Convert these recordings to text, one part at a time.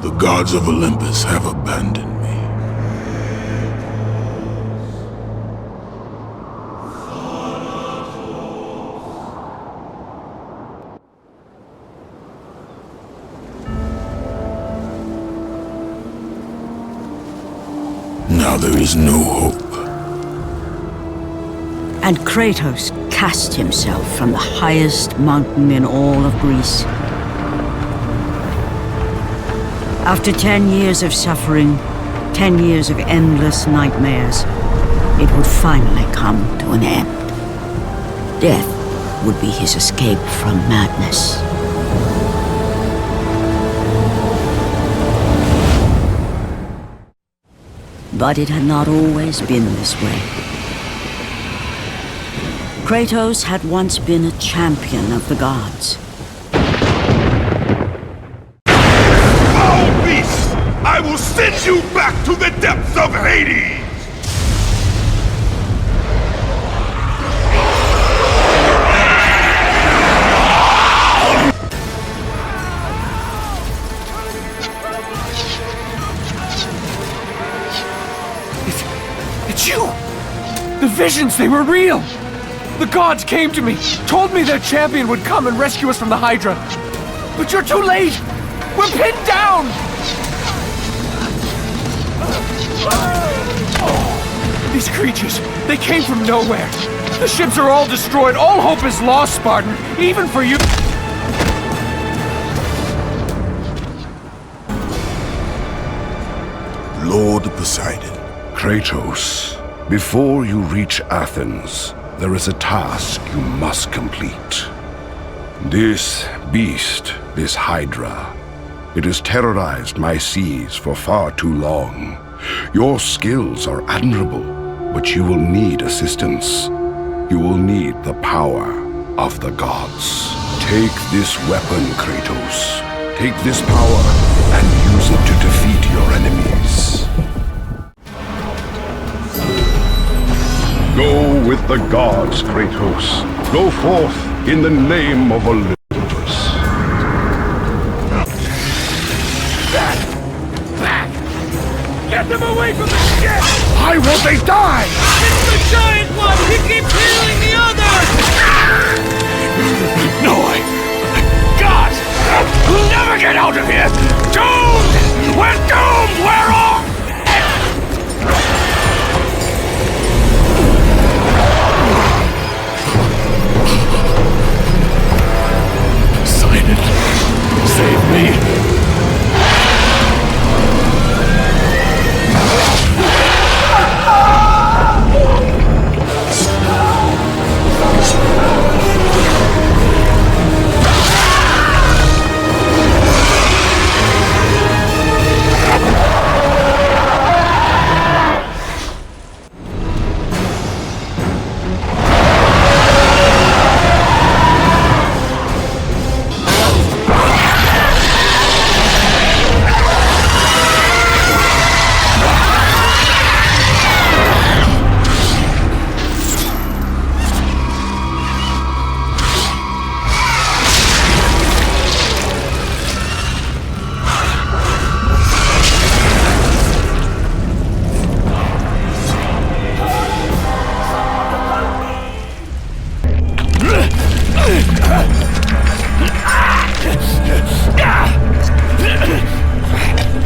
The gods of Olympus have abandoned me. Now there is no hope. And Kratos cast himself from the highest mountain in all of Greece. After 10 years of suffering, 10 years of endless nightmares, it would finally come to an end. Death would be his escape from madness. But it had not always been this way. Kratos had once been a champion of the gods. Foul beast! I will send you back to the depths of Hades! It's you! The visions, they were real! The gods came to me, told me their champion would come and rescue us from the Hydra. But you're too late! We're pinned down! These creatures, they came from nowhere. The ships are all destroyed. All hope is lost, Spartan. Even for you. Lord Poseidon. Kratos, before you reach Athens, there is a task you must complete. This beast, this Hydra, it has terrorized my seas for far too long. Your skills are admirable, but you will need assistance. You will need the power of the gods. Take this weapon, Kratos. Take this power and use it to defeat your enemies. Go with the gods, Kratos. Go forth in the name of Olympus. Back! Get them away from the ship! Why won't they die? It's the giant one! He keeps healing the others! No, God! We'll never get out of here! Doomed! We're doomed! We're off! Save me!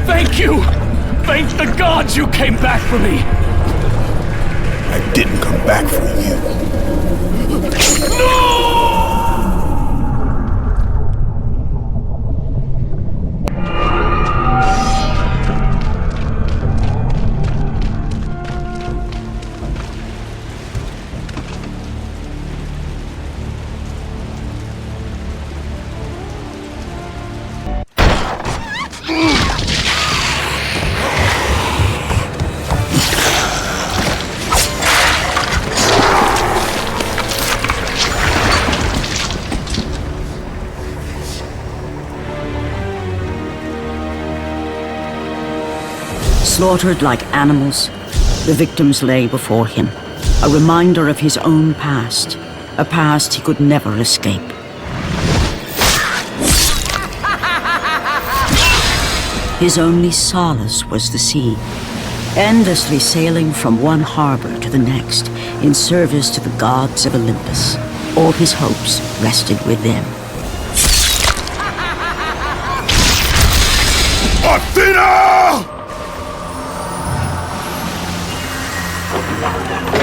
Thank you! Thank the gods you came back for me! I didn't come back for you. No! Slaughtered like animals, the victims lay before him, a reminder of his own past, a past he could never escape. His only solace was the sea, endlessly sailing from one harbor to the next in service to the gods of Olympus. All his hopes rested with them. Athena!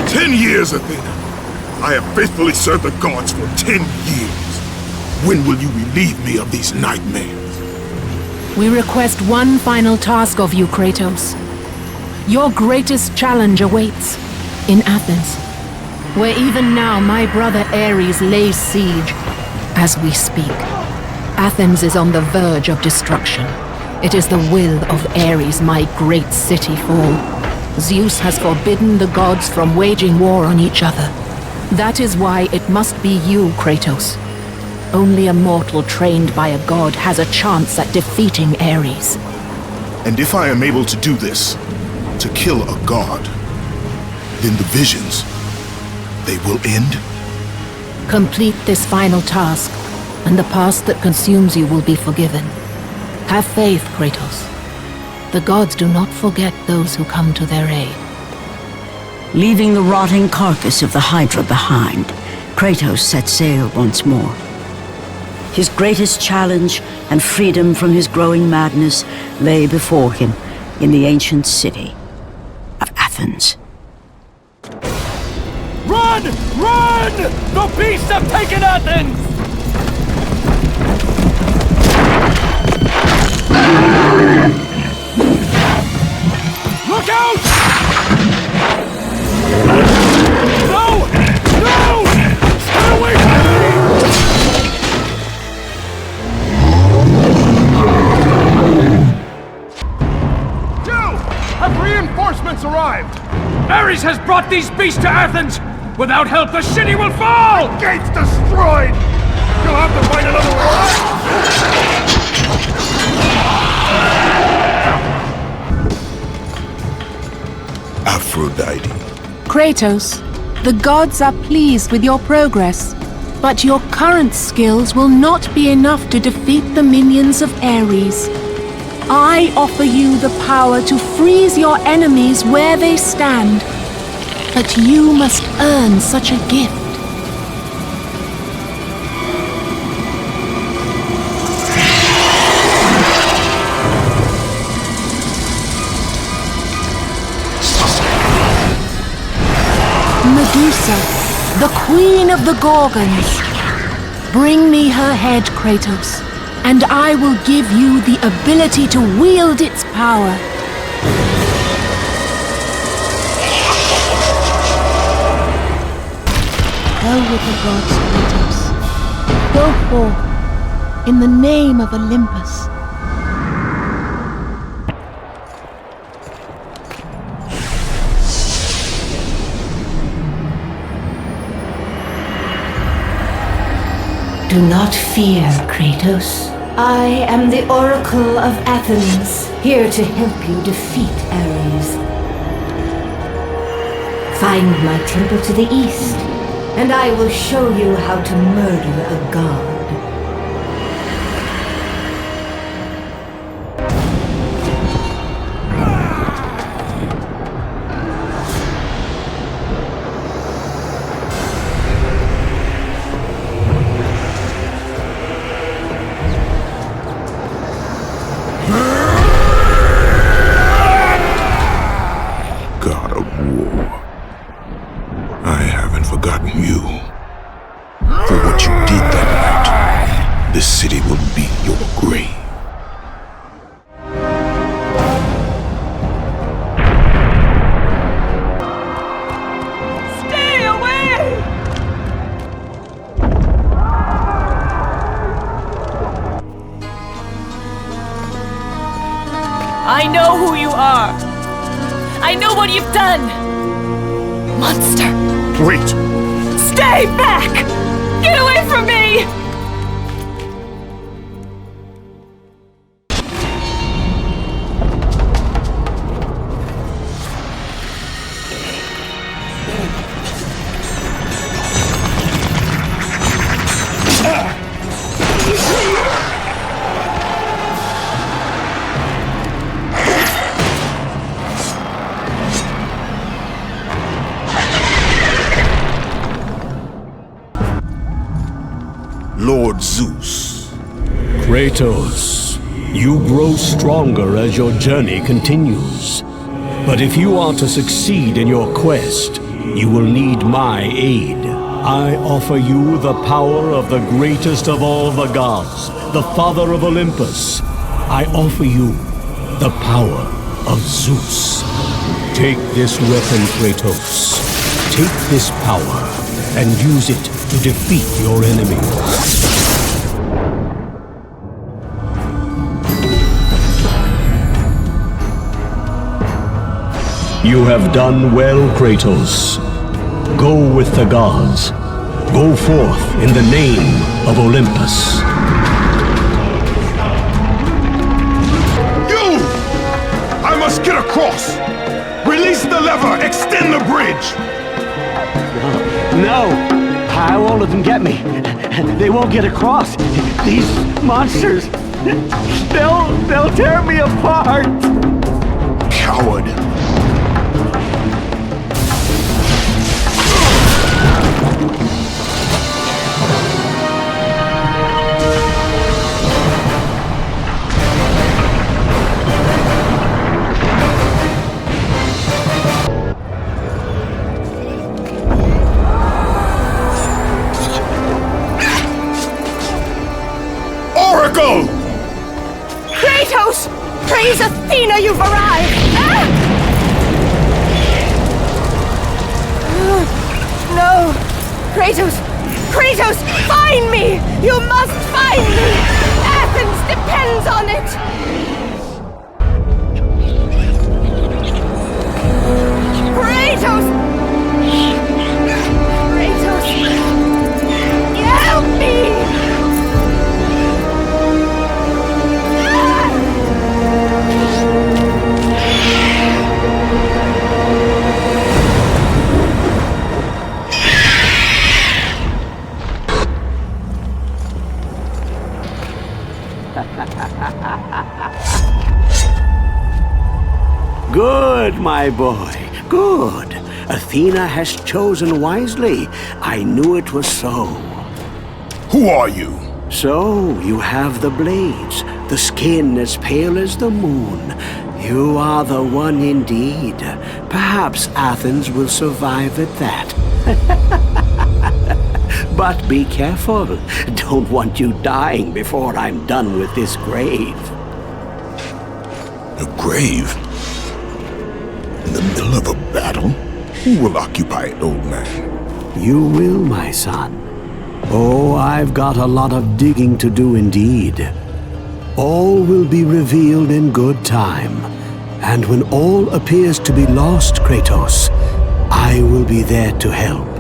10 years, Athena. I have faithfully served the gods for 10 years. When will you relieve me of these nightmares? We request one final task of you, Kratos. Your greatest challenge awaits in Athens, where even now my brother Ares lays siege as we speak. Athens is on the verge of destruction. It is the will of Ares my great city fall. Zeus has forbidden the gods from waging war on each other. That is why it must be you, Kratos. Only a mortal trained by a god has a chance at defeating Ares. And if I am able to do this, to kill a god, then the visions, they will end? Complete this final task, and the past that consumes you will be forgiven. Have faith, Kratos. The gods do not forget those who come to their aid. Leaving the rotting carcass of the Hydra behind, Kratos set sail once more. His greatest challenge and freedom from his growing madness lay before him in the ancient city of Athens. Run! Run! The beasts have taken Athens! Look out! No! No! Stay away from me! Have reinforcements arrived? Ares has brought these beasts to Athens! Without help, the city will fall! Gates destroyed! You'll have to find another way! Aphrodite. Kratos, the gods are pleased with your progress, but your current skills will not be enough to defeat the minions of Ares. I offer you the power to freeze your enemies where they stand, but you must earn such a gift. Medusa, the queen of the Gorgons. Bring me her head, Kratos, and I will give you the ability to wield its power. Go with the gods, Kratos. Go forth in the name of Olympus. Do not fear, Kratos. I am the Oracle of Athens, here to help you defeat Ares. Find my temple to the east, and I will show you how to murder a god. God of war. I haven't forgotten you. For what you did that night, this city will be your grave. Stay away! I know who you are. I know what you've done. Monster. Wait! Stay back! Get away from me! Zeus. Kratos, you grow stronger as your journey continues. But if you are to succeed in your quest, you will need my aid. I offer you the power of the greatest of all the gods, the father of Olympus. I offer you the power of Zeus. Take this weapon, Kratos. Take this power and use it to defeat your enemies. You have done well, Kratos. Go with the gods. Go forth in the name of Olympus. You! I must get across! Release the lever! Extend the bridge! No! I won't let them get me. They won't get across. These monsters, they'll tear me apart! Coward! Kratos! Praise Athena, you've arrived! Ah! No! Kratos! Kratos! Find me! You must find me! Athens depends on it! Kratos! Kratos! Help me! Good, my boy, good. Athena has chosen wisely. I knew it was so. Who are you? So, you have the blades, the skin as pale as the moon. You are the one indeed. Perhaps Athens will survive at that. But be careful. Don't want you dying before I'm done with this grave. A grave? In the middle of a battle? Who will occupy it, old man? You will, my son. Oh, I've got a lot of digging to do indeed. All will be revealed in good time. And when all appears to be lost, Kratos, I will be there to help.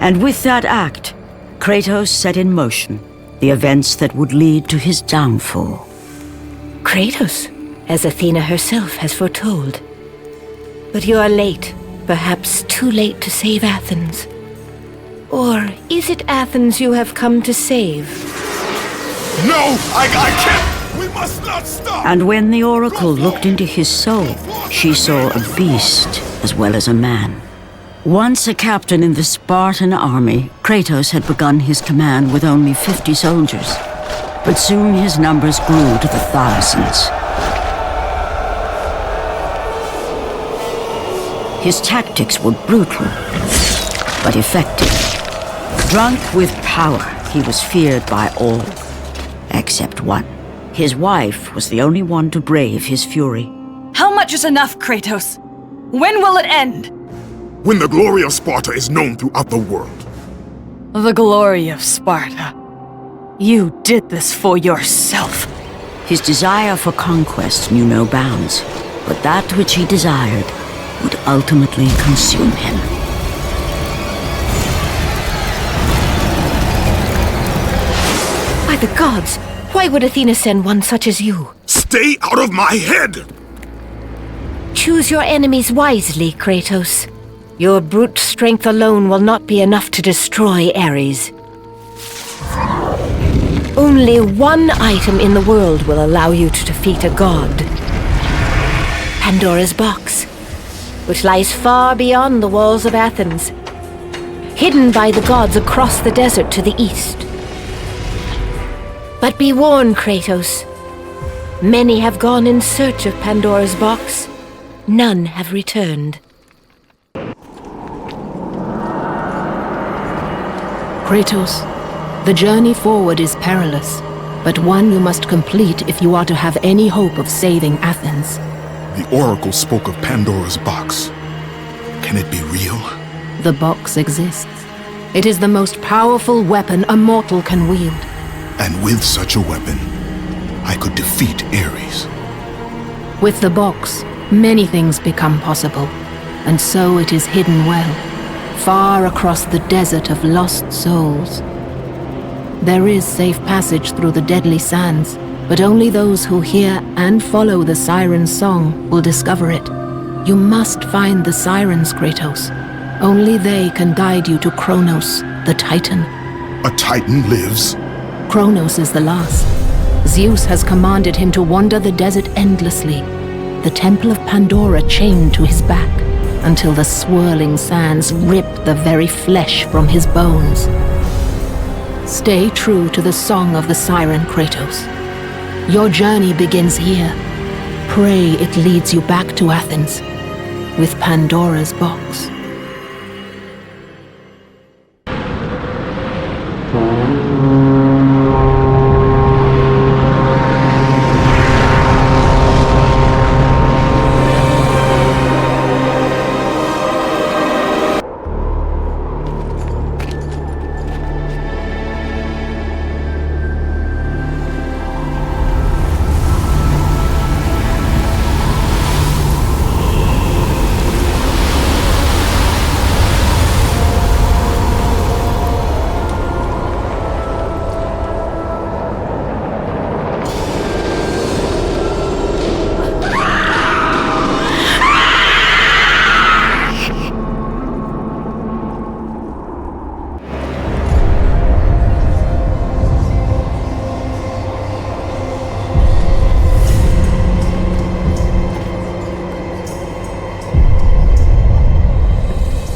And with that act, Kratos set in motion the events that would lead to his downfall. Kratos, as Athena herself has foretold. But you are late, perhaps too late to save Athens. Or is it Athens you have come to save? No! I can't! We must not stop! And when the Oracle looked into his soul, she saw a beast as well as a man. Once a captain in the Spartan army, Kratos had begun his command with only 50 soldiers. But soon his numbers grew to the thousands. His tactics were brutal, but effective. Drunk with power, he was feared by all, except one. His wife was the only one to brave his fury. How much is enough, Kratos? When will it end? When the glory of Sparta is known throughout the world. The glory of Sparta. You did this for yourself. His desire for conquest knew no bounds, but that which he desired would ultimately consume him. By the gods, why would Athena send one such as you? Stay out of my head! Choose your enemies wisely, Kratos. Your brute strength alone will not be enough to destroy Ares. Only one item in the world will allow you to defeat a god. Pandora's box, which lies far beyond the walls of Athens, hidden by the gods across the desert to the east. But be warned, Kratos. Many have gone in search of Pandora's box. None have returned. Kratos, the journey forward is perilous, but one you must complete if you are to have any hope of saving Athens. The Oracle spoke of Pandora's box. Can it be real? The box exists. It is the most powerful weapon a mortal can wield. And with such a weapon, I could defeat Ares. With the box, many things become possible, and so it is hidden well, far across the desert of lost souls. There is safe passage through the deadly sands, but only those who hear and follow the siren's song will discover it. You must find the sirens, Kratos. Only they can guide you to Kronos, the Titan. A Titan lives? Kronos is the last. Zeus has commanded him to wander the desert endlessly, the temple of Pandora chained to his back, until the swirling sands rip the very flesh from his bones. Stay true to the song of the siren, Kratos. Your journey begins here. Pray it leads you back to Athens, with Pandora's box.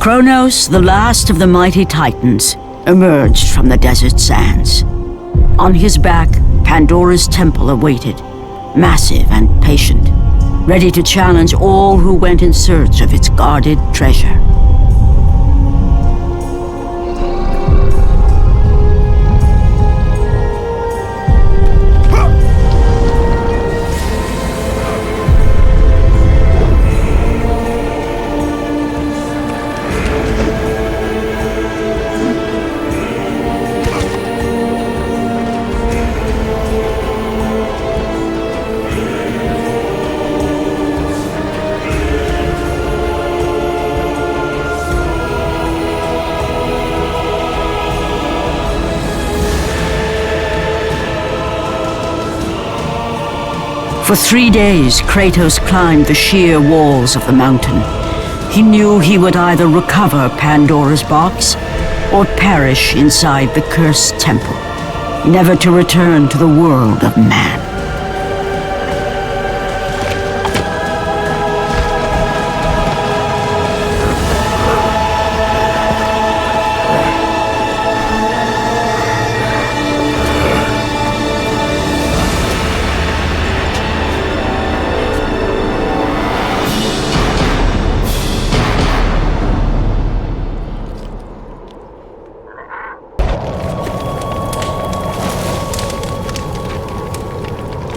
Kronos, the last of the mighty Titans, emerged from the desert sands. On his back, Pandora's temple awaited, massive and patient, ready to challenge all who went in search of its guarded treasure. For 3 days, Kratos climbed the sheer walls of the mountain. He knew he would either recover Pandora's box or perish inside the cursed temple, never to return to the world of man.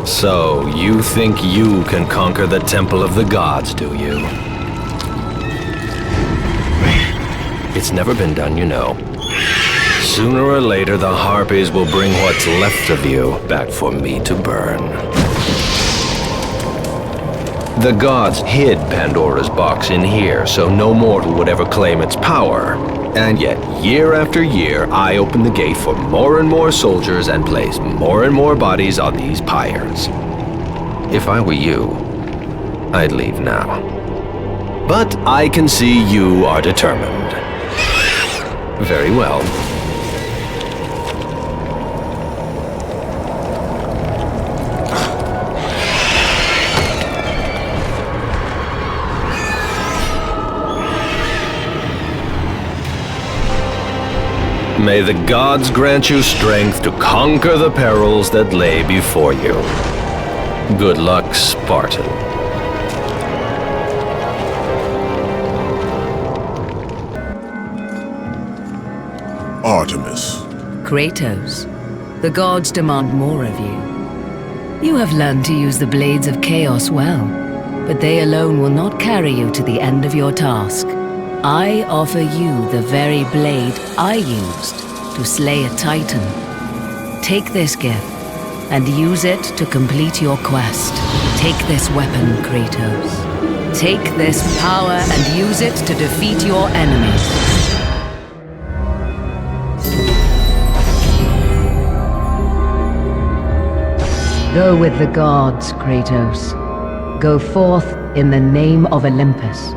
So, you think you can conquer the Temple of the Gods, do you? It's never been done, you know. Sooner or later, the Harpies will bring what's left of you back for me to burn. The gods hid Pandora's box in here, so no mortal would ever claim its power. And yet, year after year, I open the gate for more and more soldiers and place more and more bodies on these pyres. If I were you, I'd leave now. But I can see you are determined. Very well. May the gods grant you strength to conquer the perils that lay before you. Good luck, Spartan. Artemis. Kratos, the gods demand more of you. You have learned to use the blades of chaos well, but they alone will not carry you to the end of your task. I offer you the very blade I used to slay a titan. Take this gift and use it to complete your quest. Take this weapon, Kratos. Take this power and use it to defeat your enemies. Go with the gods, Kratos. Go forth in the name of Olympus.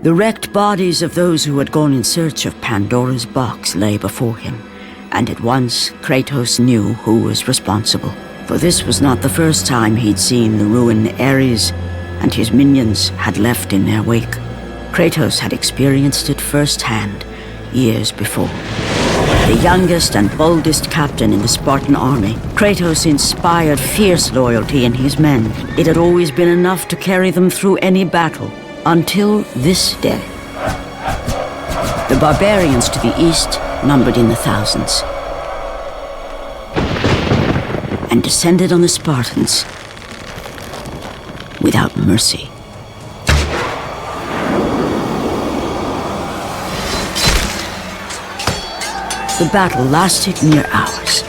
The wrecked bodies of those who had gone in search of Pandora's box lay before him, and at once Kratos knew who was responsible. For this was not the first time he'd seen the ruin Ares and his minions had left in their wake. Kratos had experienced it firsthand years before. The youngest and boldest captain in the Spartan army, Kratos inspired fierce loyalty in his men. It had always been enough to carry them through any battle. Until this day. The barbarians to the east numbered in the thousands, and descended on the Spartans without mercy. The battle lasted near hours.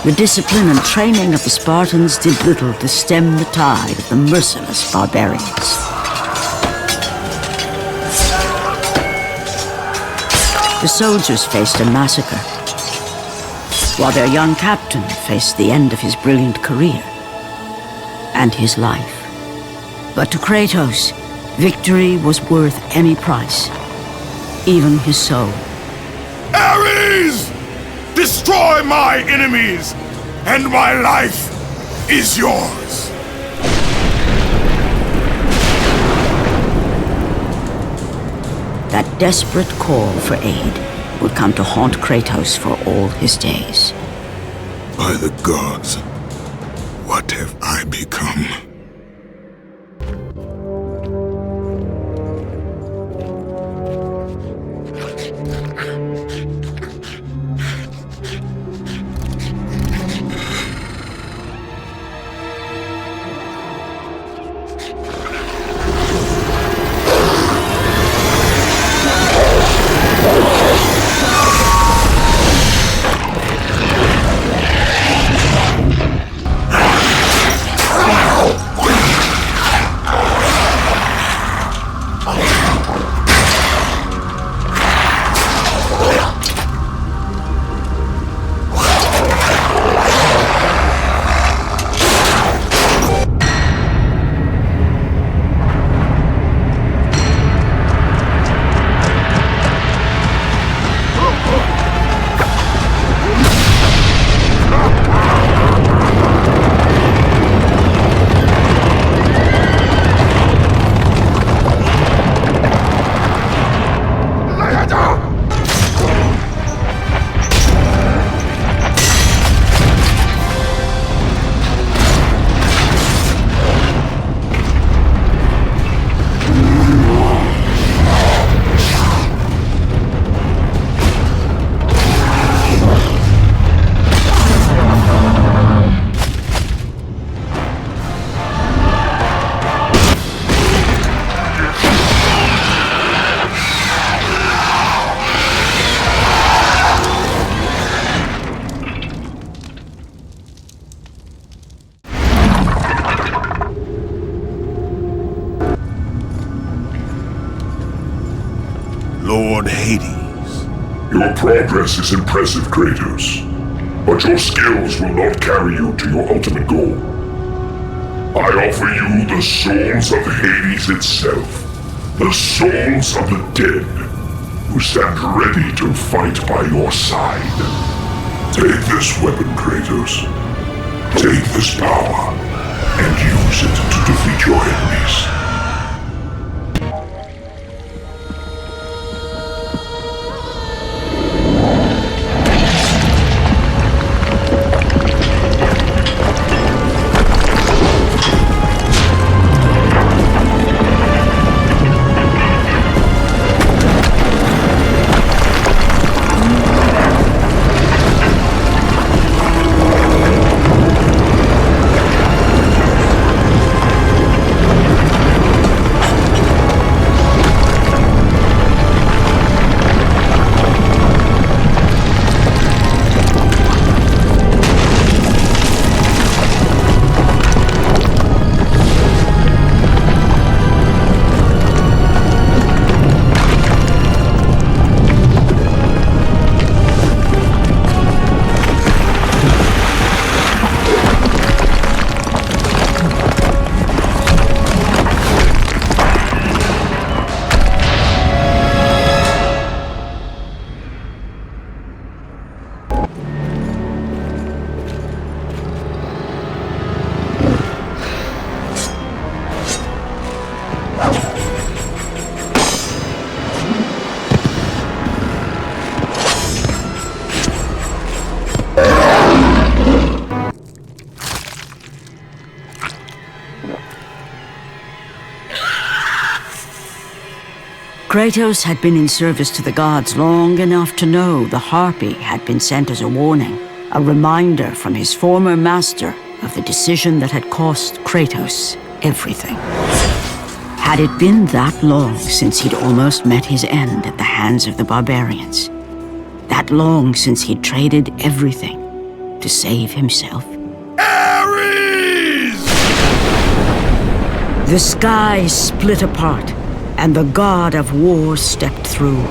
The discipline and training of the Spartans did little to stem the tide of the merciless barbarians. The soldiers faced a massacre, while their young captain faced the end of his brilliant career and his life. But to Kratos, victory was worth any price, even his soul. Ares! Destroy my enemies, and my life is yours. That desperate call for aid would come to haunt Kratos for all his days. By the gods, what have I become? Lord Hades. Your progress is impressive, Kratos. But your skills will not carry you to your ultimate goal. I offer you the souls of Hades itself. The souls of the dead, who stand ready to fight by your side. Take this weapon, Kratos. Take this power, and use it to defeat your enemies. Kratos had been in service to the gods long enough to know the Harpy had been sent as a warning, a reminder from his former master of the decision that had cost Kratos everything. Had it been that long since he'd almost met his end at the hands of the barbarians? That long since he'd traded everything to save himself? Ares! The sky split apart, and the god of war stepped through.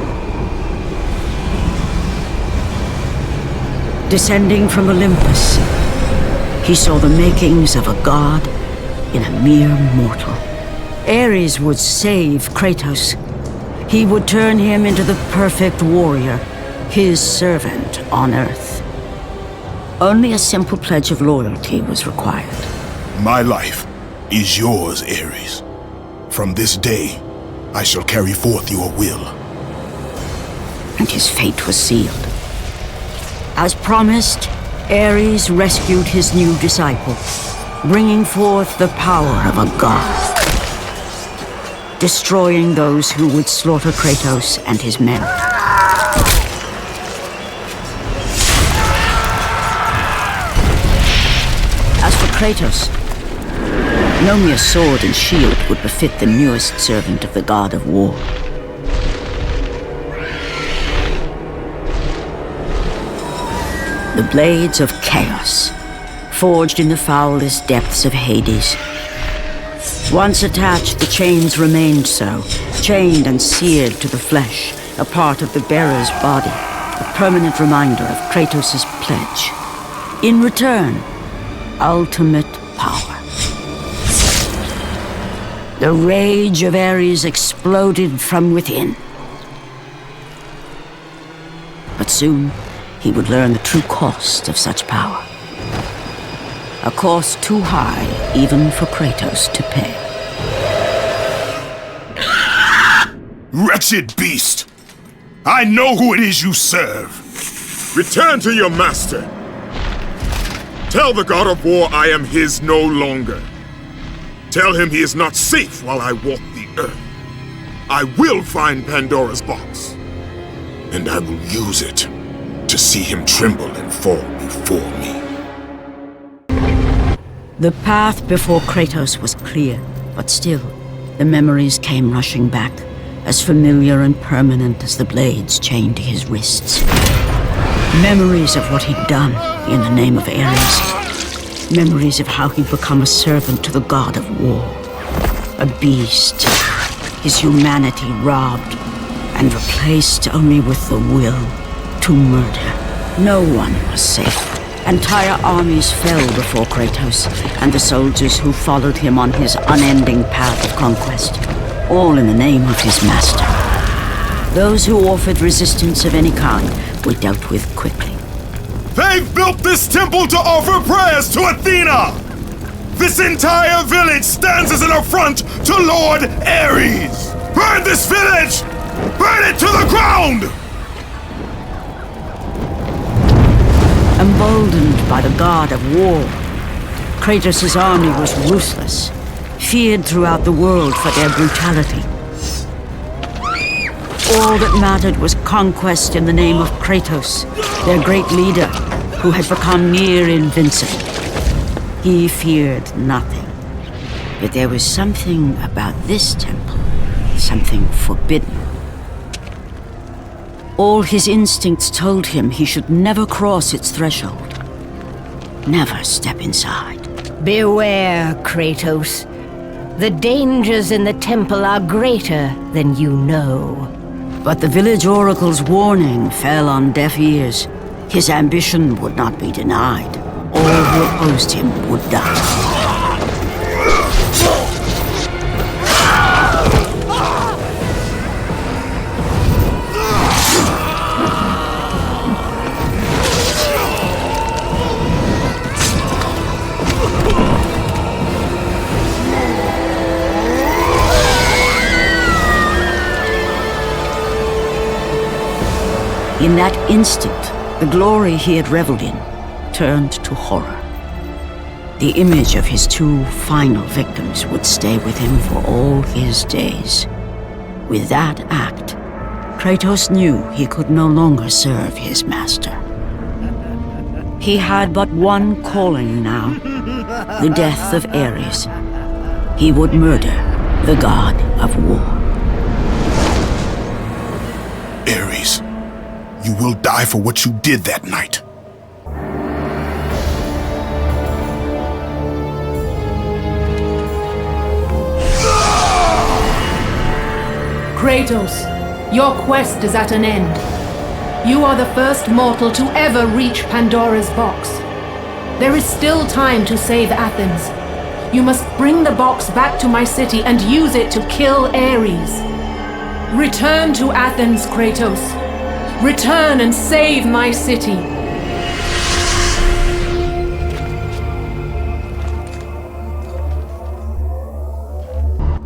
Descending from Olympus, he saw the makings of a god in a mere mortal. Ares would save Kratos. He would turn him into the perfect warrior, his servant on Earth. Only a simple pledge of loyalty was required. My life is yours, Ares. From this day, I shall carry forth your will. And his fate was sealed. As promised, Ares rescued his new disciple, bringing forth the power of a god, destroying those who would slaughter Kratos and his men. As for Kratos, no mere sword and shield would befit the newest servant of the god of war. The blades of chaos, forged in the foulest depths of Hades. Once attached, the chains remained so, chained and seared to the flesh, a part of the bearer's body, a permanent reminder of Kratos' pledge. In return, ultimate power. The rage of Ares exploded from within. But soon, he would learn the true cost of such power. A cost too high even for Kratos to pay. Wretched beast! I know who it is you serve! Return to your master! Tell the god of war I am his no longer. Tell him he is not safe while I walk the earth. I will find Pandora's box. And I will use it to see him tremble and fall before me. The path before Kratos was clear, but still, the memories came rushing back, as familiar and permanent as the blades chained to his wrists. Memories of what he'd done in the name of Ares. Memories of how he'd become a servant to the god of war. A beast, his humanity robbed, and replaced only with the will to murder. No one was safe. Entire armies fell before Kratos and the soldiers who followed him on his unending path of conquest, all in the name of his master. Those who offered resistance of any kind were dealt with quickly. They've built this temple to offer prayers to Athena! This entire village stands as an affront to Lord Ares! Burn this village! Burn it to the ground! Emboldened by the god of war, Kratos' army was ruthless, feared throughout the world for their brutality. All that mattered was conquest in the name of Kratos, their great leader, who had become near invincible. He feared nothing. But there was something about this temple, something forbidden. All his instincts told him he should never cross its threshold. Never step inside. Beware, Kratos. The dangers in the temple are greater than you know. But the village oracle's warning fell on deaf ears. His ambition would not be denied. All who opposed him would die. In that instant, the glory he had reveled in turned to horror. The image of his two final victims would stay with him for all his days. With that act, Kratos knew he could no longer serve his master. He had but one calling now, the death of Ares. He would murder the god of war. Ares, you will die for what you did that night. Kratos, your quest is at an end. You are the first mortal to ever reach Pandora's box. There is still time to save Athens. You must bring the box back to my city and use it to kill Ares. Return to Athens, Kratos. Return and save my city.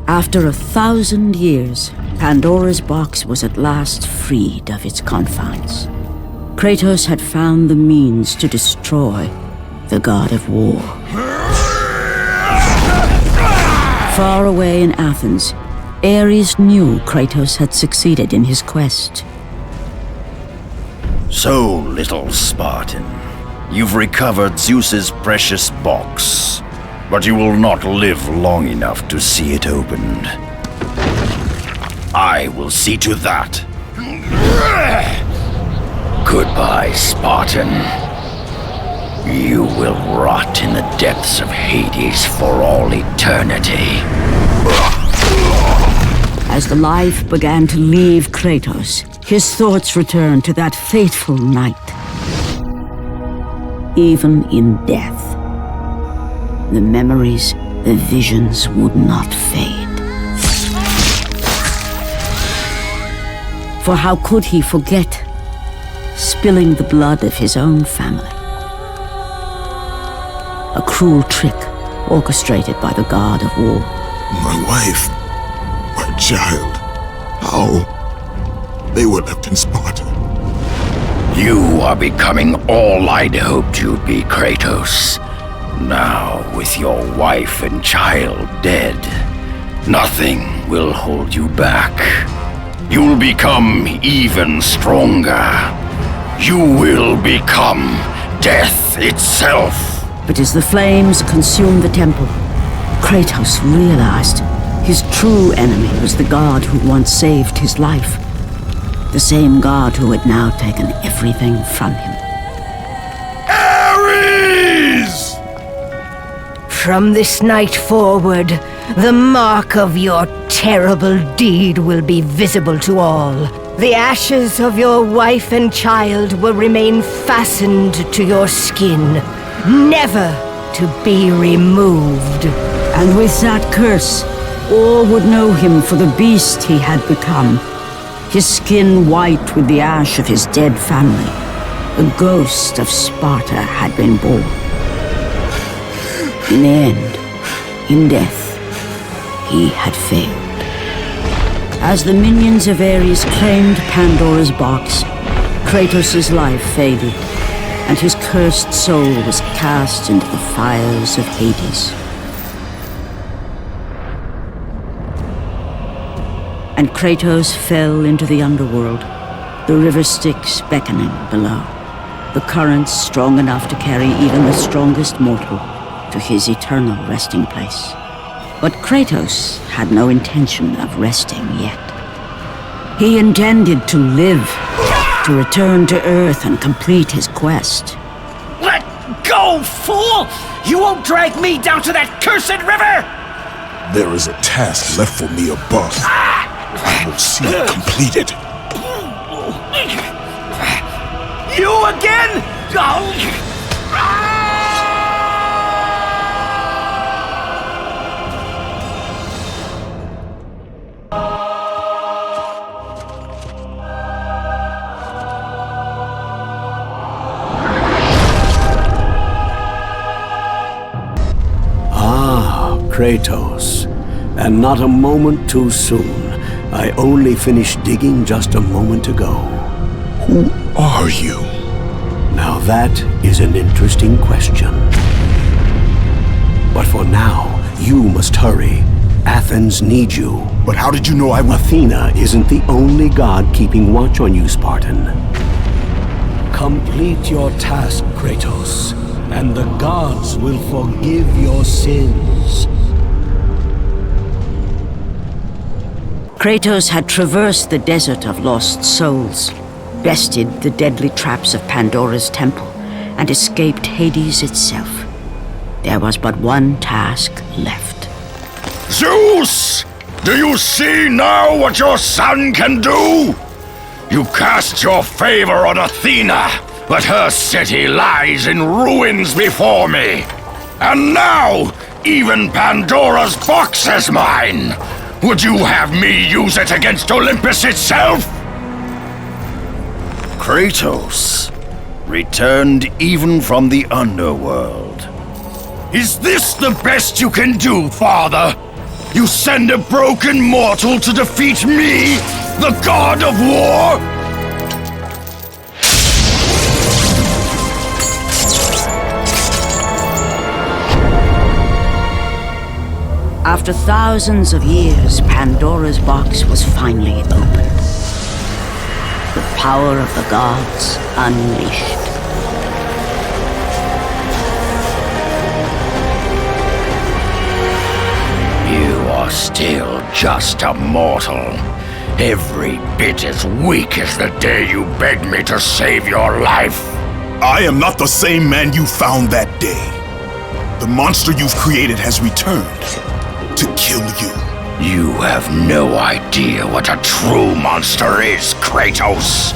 After 1,000 years, Pandora's box was at last freed of its confines. Kratos had found the means to destroy the god of war. Far away in Athens, Ares knew Kratos had succeeded in his quest. So, little Spartan, you've recovered Zeus's precious box, but you will not live long enough to see it opened. I will see to that. Goodbye, Spartan. You will rot in the depths of Hades for all eternity. As the life began to leave Kratos, his thoughts returned to that fateful night. Even in death, the memories, the visions would not fade. For how could he forget spilling the blood of his own family? A cruel trick orchestrated by the god of war. My wife, my child, how? They were left in Sparta. You are becoming all I'd hoped you'd be, Kratos. Now, with your wife and child dead, nothing will hold you back. You'll become even stronger. You will become death itself. But as the flames consumed the temple, Kratos realized his true enemy was the god who once saved his life. The same god who had now taken everything from him. Ares! From this night forward, the mark of your terrible deed will be visible to all. The ashes of your wife and child will remain fastened to your skin, never to be removed. And with that curse, all would know him for the beast he had become. His skin white with the ash of his dead family. The ghost of Sparta had been born. In the end, in death, he had failed. As the minions of Ares claimed Pandora's box, Kratos' life faded, and his cursed soul was cast into the fires of Hades. And Kratos fell into the underworld, the river Styx beckoning below, the currents strong enough to carry even the strongest mortal to his eternal resting place. But Kratos had no intention of resting yet. He intended to live, to return to Earth and complete his quest. Let go, fool! You won't drag me down to that cursed river! There is a task left for me above. I will see it completed. You again? Kratos, and not a moment too soon. I only finished digging just a moment ago. Who are you? Now that is an interesting question. But for now, you must hurry. Athens needs you. But how did you know I would? Athena isn't the only god keeping watch on you, Spartan. Complete your task, Kratos, and the gods will forgive your sins. Kratos had traversed the desert of lost souls, bested the deadly traps of Pandora's temple, and escaped Hades itself. There was but one task left. Zeus! Do you see now what your son can do? You cast your favor on Athena, but her city lies in ruins before me. And now, even Pandora's box is mine! Would you have me use it against Olympus itself? Kratos, returned even from the underworld. Is this the best you can do, father? You send a broken mortal to defeat me, the god of war? After thousands of years, Pandora's box was finally opened. The power of the gods unleashed. You are still just a mortal. Every bit as weak as the day you begged me to save your life. I am not the same man you found that day. The monster you've created has returned to kill you. You have no idea what a true monster is, Kratos.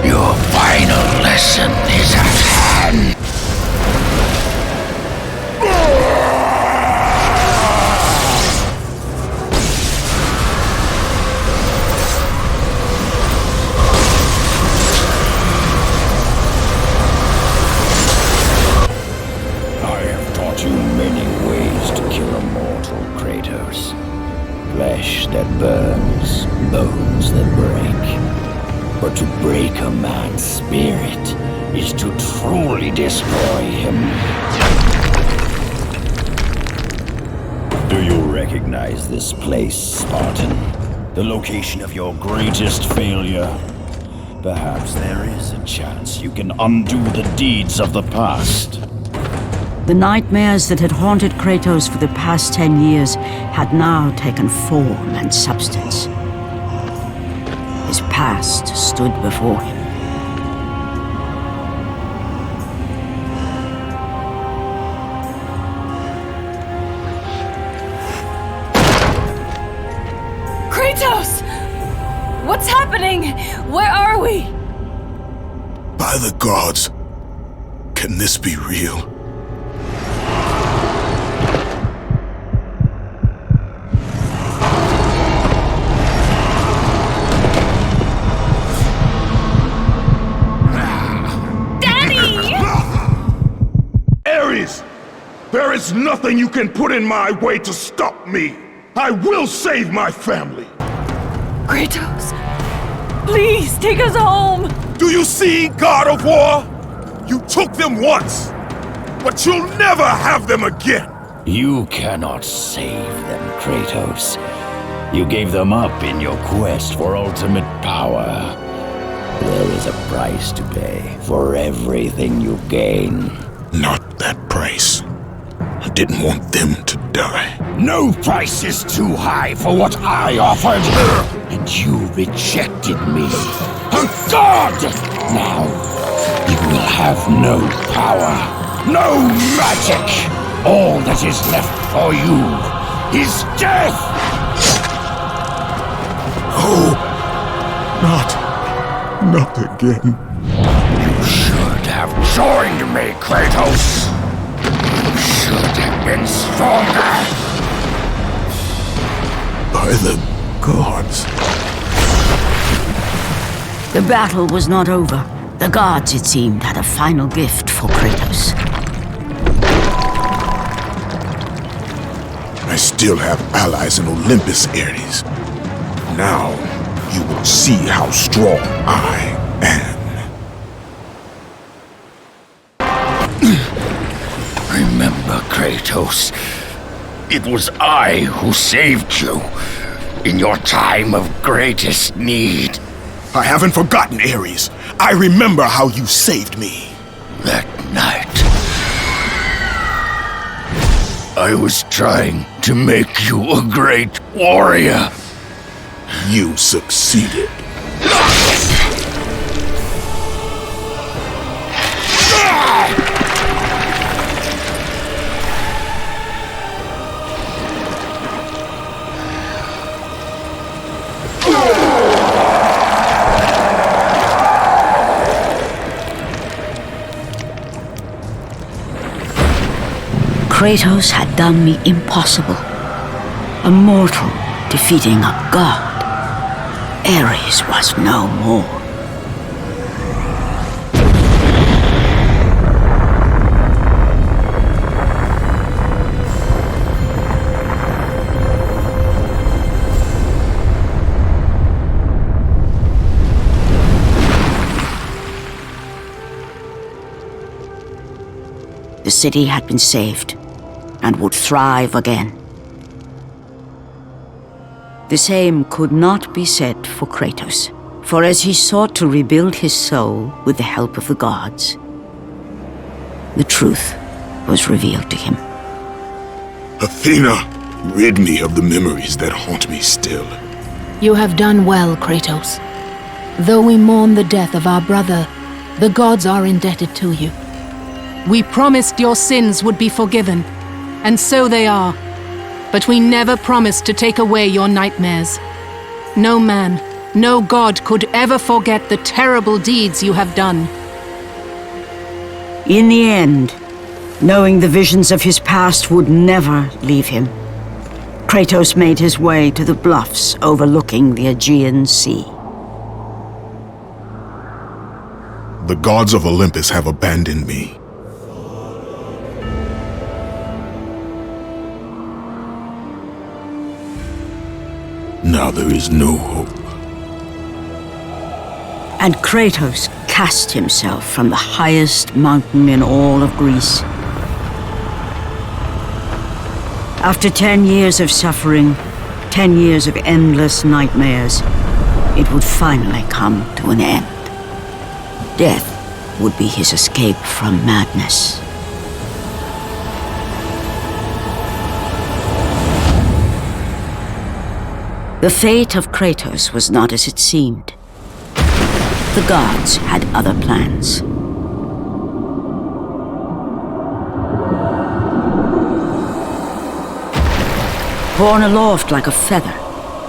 Your final lesson is at hand. Flesh that burns, bones that break. But to break a man's spirit is to truly destroy him. Do you recognize this place, Spartan? The location of your greatest failure? Perhaps there is a chance you can undo the deeds of the past. The nightmares that had haunted Kratos for the past 10 years had now taken form and substance. His past stood before him. Kratos! What's happening? Where are we? By the gods, can this be real? Ares! There is nothing you can put in my way to stop me! I will save my family! Kratos, please take us home! Do you see, God of War? You took them once, but you'll never have them again! You cannot save them, Kratos. You gave them up in your quest for ultimate power. There is a price to pay for everything you gain. Not that price. I didn't want them to die. No price is too high for what I offered, and you rejected me. A god! Now, you will have no power, no magic. All that is left for you is death! Oh, not again. You should have joined me, Kratos. You should have been stronger. By the gods. The battle was not over. The gods, it seemed, had a final gift for Kratos. I still have allies in Olympus, Ares. Now, you will see how strong I am. Remember, Kratos, it was I who saved you in your time of greatest need. I haven't forgotten, Ares. I remember how you saved me. That night, I was trying to make you a great warrior. You succeeded. Kratos had done me impossible. A mortal defeating a god. Ares was no more. The city had been saved and would thrive again. The same could not be said for Kratos, for as he sought to rebuild his soul with the help of the gods, the truth was revealed to him. Athena, rid me of the memories that haunt me still. You have done well, Kratos. Though we mourn the death of our brother, the gods are indebted to you. We promised your sins would be forgiven, and so they are. But we never promised to take away your nightmares. No man, no god could ever forget the terrible deeds you have done. In the end, knowing the visions of his past would never leave him, Kratos made his way to the bluffs overlooking the Aegean Sea. The gods of Olympus have abandoned me. Now there is no hope. And Kratos cast himself from the highest mountain in all of Greece. After 10 years of suffering, 10 years of endless nightmares, it would finally come to an end. Death would be his escape from madness. The fate of Kratos was not as it seemed. The gods had other plans. Borne aloft like a feather,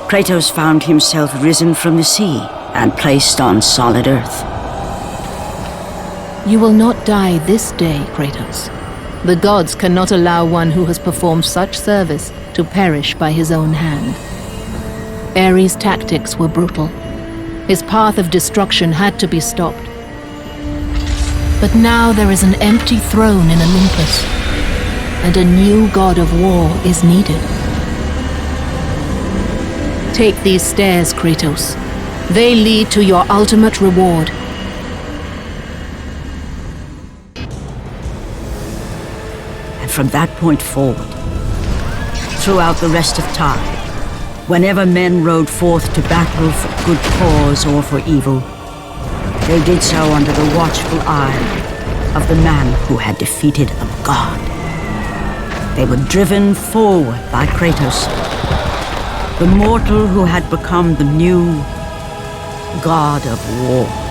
Kratos found himself risen from the sea and placed on solid earth. You will not die this day, Kratos. The gods cannot allow one who has performed such service to perish by his own hand. Ares' tactics were brutal. His path of destruction had to be stopped. But now there is an empty throne in Olympus, and a new god of war is needed. Take these stairs, Kratos. They lead to your ultimate reward. And from that point forward, throughout the rest of time, whenever men rode forth to battle for good cause or for evil, they did so under the watchful eye of the man who had defeated a god. They were driven forward by Kratos, the mortal who had become the new god of war.